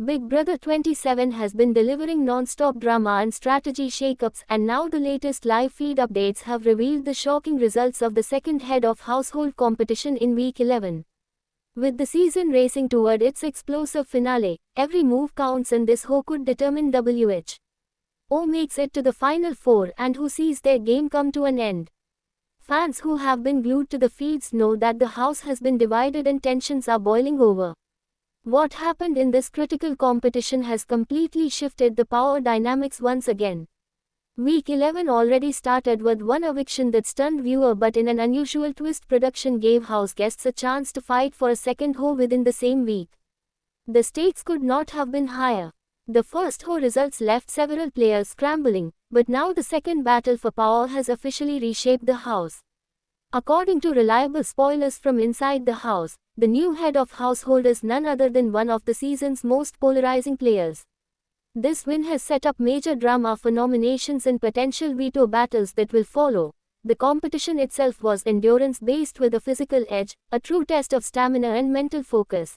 Big Brother 27 has been delivering non-stop drama and strategy shakeups, and now the latest live feed updates have revealed the shocking results of the second head of household competition in week 11. With the season racing toward its explosive finale, every move counts, and this who could determine who makes it to the final four and who sees their game come to an end. Fans who have been glued to the feeds know that the house has been divided and tensions are boiling over. What happened in this critical competition has completely shifted the power dynamics once again. Week 11 already started with one eviction that stunned viewers, but in an unusual twist, production gave house guests a chance to fight for a second hoe within the same week. The stakes could not have been higher. The first hoe results left several players scrambling, but now the second battle for power has officially reshaped the house. According to reliable spoilers from inside the house, the new head of household is none other than one of the season's most polarizing players. This win has set up major drama for nominations and potential veto battles that will follow. The competition itself was endurance-based with a physical edge, a true test of stamina and mental focus.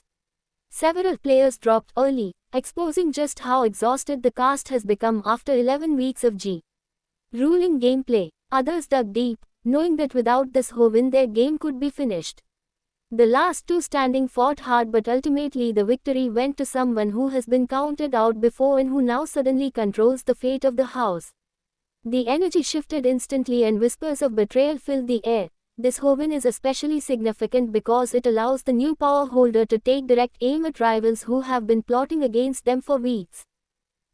Several players dropped early, exposing just how exhausted the cast has become after 11 weeks of ruling gameplay. Others dug deep, knowing that without this win their game could be finished. The last two standing fought hard, but ultimately the victory went to someone who has been counted out before and who now suddenly controls the fate of the house. The energy shifted instantly and whispers of betrayal filled the air. This win is especially significant because it allows the new power holder to take direct aim at rivals who have been plotting against them for weeks.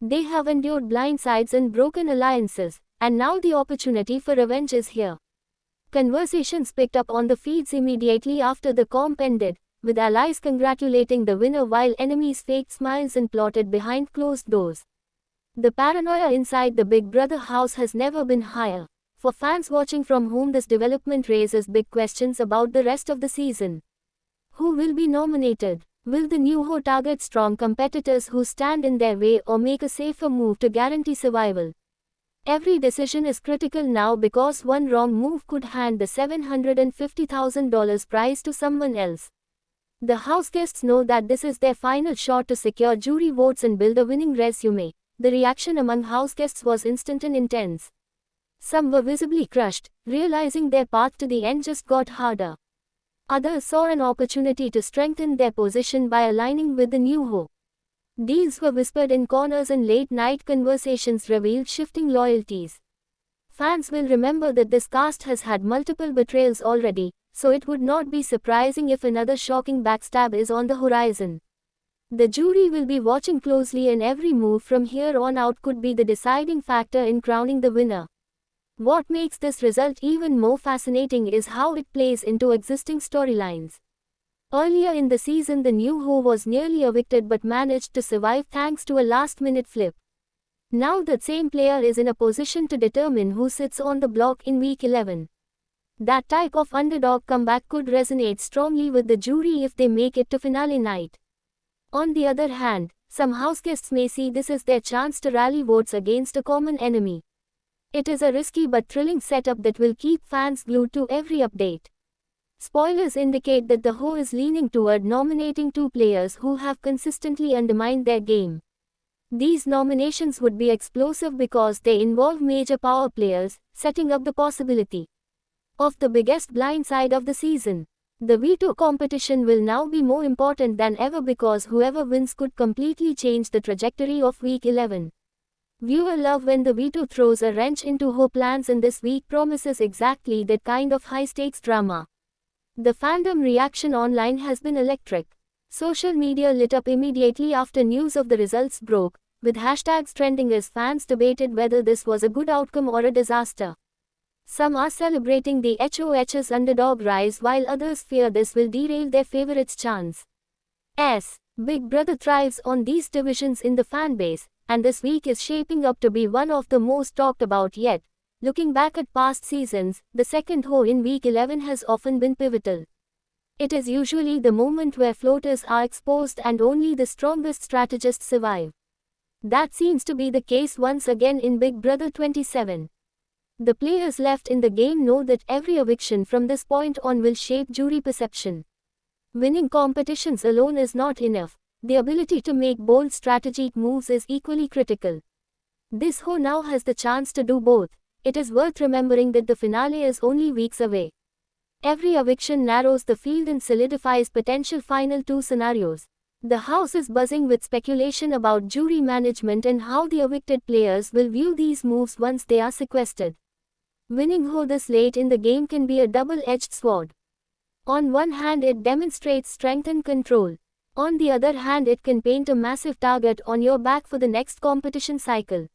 They have endured blindsides and broken alliances, and now the opportunity for revenge is here. Conversations picked up on the feeds immediately after the comp ended, with allies congratulating the winner while enemies faked smiles and plotted behind closed doors. The paranoia inside the Big Brother house has never been higher. For fans watching from home, this development raises big questions about the rest of the season. Who will be nominated? Will the new hoe target strong competitors who stand in their way, or make a safer move to guarantee survival? Every decision is critical now because one wrong move could hand the $750,000 prize to someone else. The house guests know that this is their final shot to secure jury votes and build a winning resume. The reaction among house guests was instant and intense. Some were visibly crushed, realizing their path to the end just got harder. Others saw an opportunity to strengthen their position by aligning with the new hoe. Deals were whispered in corners and late-night conversations revealed shifting loyalties. Fans will remember that this cast has had multiple betrayals already, so it would not be surprising if another shocking backstab is on the horizon. The jury will be watching closely, and every move from here on out could be the deciding factor in crowning the winner. What makes this result even more fascinating is how it plays into existing storylines. Earlier in the season, the new hoe was nearly evicted but managed to survive thanks to a last-minute flip. Now that same player is in a position to determine who sits on the block in week 11. That type of underdog comeback could resonate strongly with the jury if they make it to finale night. On the other hand, some house guests may see this as their chance to rally votes against a common enemy. It is a risky but thrilling setup that will keep fans glued to every update. Spoilers indicate that the hoe is leaning toward nominating two players who have consistently undermined their game. These nominations would be explosive because they involve major power players, setting up the possibility of the biggest blindside of the season. The veto competition will now be more important than ever because whoever wins could completely change the trajectory of week 11. Viewers love when the veto throws a wrench into hoe plans, and this week promises exactly that kind of high-stakes drama. The fandom reaction online has been electric. Social media lit up immediately after news of the results broke, with hashtags trending as fans debated whether this was a good outcome or a disaster. Some are celebrating the HOH's underdog rise while others fear this will derail their favorites' chance. Big Brother thrives on these divisions in the fanbase, and this week is shaping up to be one of the most talked about yet. Looking back at past seasons, the second hoe in week 11 has often been pivotal. It is usually the moment where floaters are exposed and only the strongest strategists survive. That seems to be the case once again in Big Brother 27. The players left in the game know that every eviction from this point on will shape jury perception. Winning competitions alone is not enough. the ability to make bold strategic moves is equally critical. This hoe now has the chance to do both. It is worth remembering that the finale is only weeks away. Every eviction narrows the field and solidifies potential final two scenarios. The house is buzzing with speculation about jury management and how the evicted players will view these moves once they are sequestered. Winning hoe this late in the game can be a double-edged sword. On one hand, it demonstrates strength and control. On the other hand, it can paint a massive target on your back for the next competition cycle.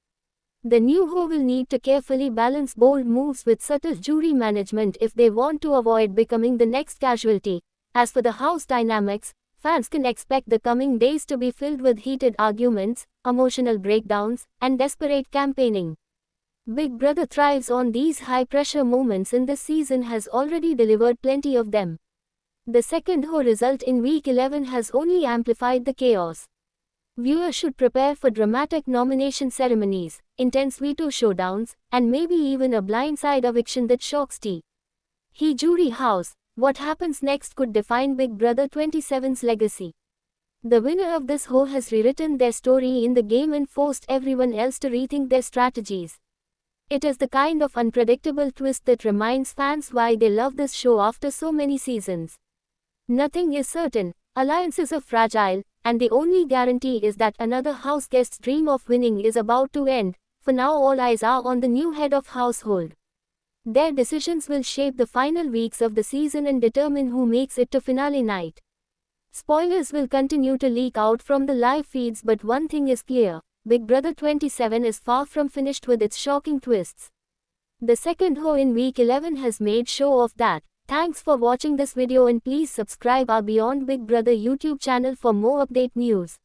The new hoe will need to carefully balance bold moves with subtle jury management if they want to avoid becoming the next casualty. As for the house dynamics, fans can expect the coming days to be filled with heated arguments, emotional breakdowns, and desperate campaigning. Big Brother thrives on these high-pressure moments and this season has already delivered plenty of them. The second hoe result in Week 11 has only amplified the chaos. Viewers should prepare for dramatic nomination ceremonies, intense veto showdowns, and maybe even a blindside eviction that shocks He jury house. What happens next could define Big Brother 27's legacy. The winner of this hoe has rewritten their story in the game and forced everyone else to rethink their strategies. It is the kind of unpredictable twist that reminds fans why they love this show after so many seasons. Nothing is certain, alliances are fragile, and the only guarantee is that another house guest's dream of winning is about to end. For now, all eyes are on the new head of household. Their decisions will shape the final weeks of the season and determine who makes it to finale night. Spoilers will continue to leak out from the live feeds, but one thing is clear: Big Brother 27 is far from finished with its shocking twists. The second hoe in Week 11 has made show of that. Thanks for watching this video and please subscribe our Beyond Big Brother YouTube channel for more update news.